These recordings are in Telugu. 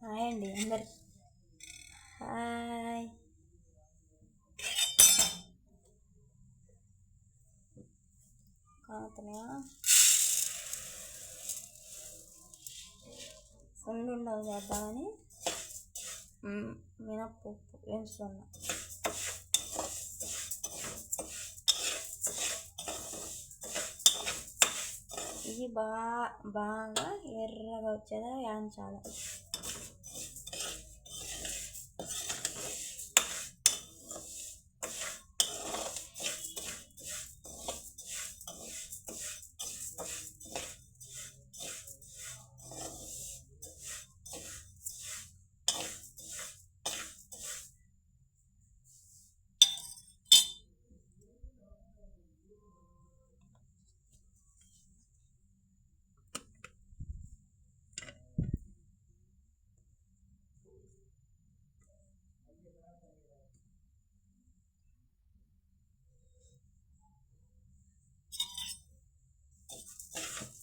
హాయ్ అండి అందరికి. హాయ్. కావుతున్నాయా సున్నుండలు చేద్దామని మినప్పప్పు వేస్తున్నా. ఇది బాగా ఎర్రగా వచ్చేదా వేయించాలి.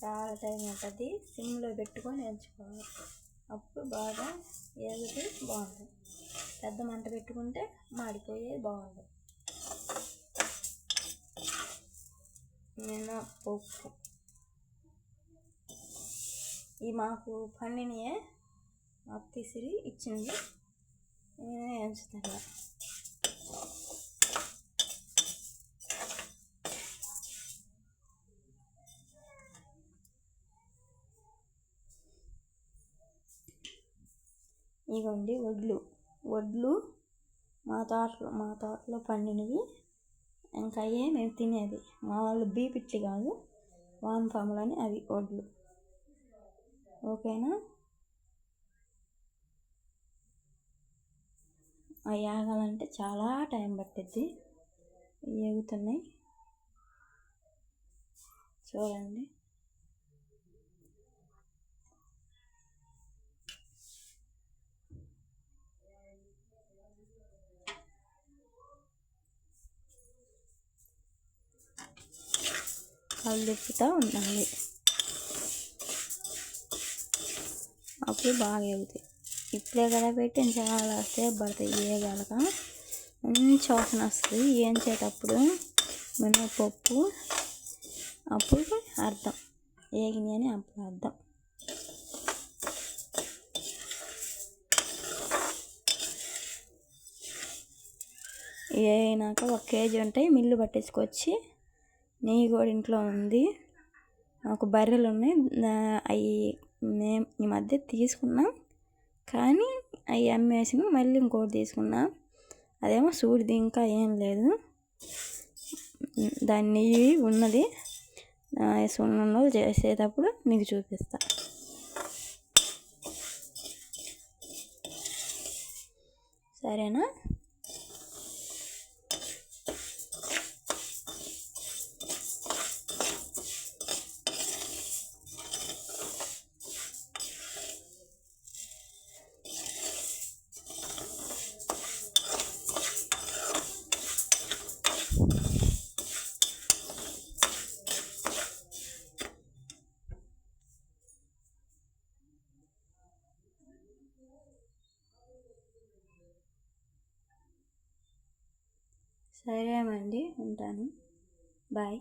చాలా టైం ఉంటుంది. సిమ్లో పెట్టుకొని వేయించుకోవాలి. అప్పుడు బాగా ఏగితే బాగుంటుంది. పెద్ద మంట పెట్టుకుంటే మాడిపోయేది బాగుంటుంది. మినప్పప్పు ఈ మాకు పండినయే తీసిరి ఇచ్చింది. నేనే వేయించుతాను. ఇవ్వండి వడ్లు మా తోటలో పండినవి. ఇంకా అయ్యే మేము తినేది. మా వాళ్ళు బీపిట్లు కాదు, వానపాములని అవి వడ్లు. ఓకేనా? అవి ఆగాలంటే చాలా టైం పట్టిద్ది. ఏగుతున్నాయి చూడండి. కలుపుతూ ఉండాలి. అప్పుడు బాగా ఎగుతాయి. ఇప్పుడే కదా పెట్టి చాలా సేపు పడతాయి వేయగలక. మంచి వాసన వస్తుంది వేయించేటప్పుడు మినప్పప్పు. అప్పుడు అర్థం వేగినాయి అని అప్పుడు అర్థం. వేయినాక 1 కేజీ ఉంటాయి. మిల్లు పట్టించుకొచ్చి నెయ్యి కూడా ఇంట్లో ఉంది. మాకు బర్రెలు ఉన్నాయి. అవి మేము ఈ మధ్య తీసుకున్నాం, కానీ అవి అమ్మేసి మళ్ళీ ఇంకోటి తీసుకున్నాం. అదేమో సూడిది ఇంకా ఏం లేదు. దాని నెయ్యి ఉన్నది. సున్నుండలు చేసేటప్పుడు మీకు చూపిస్తా. సరేనా? సరేనండి, ఉంటాను. బాయ్.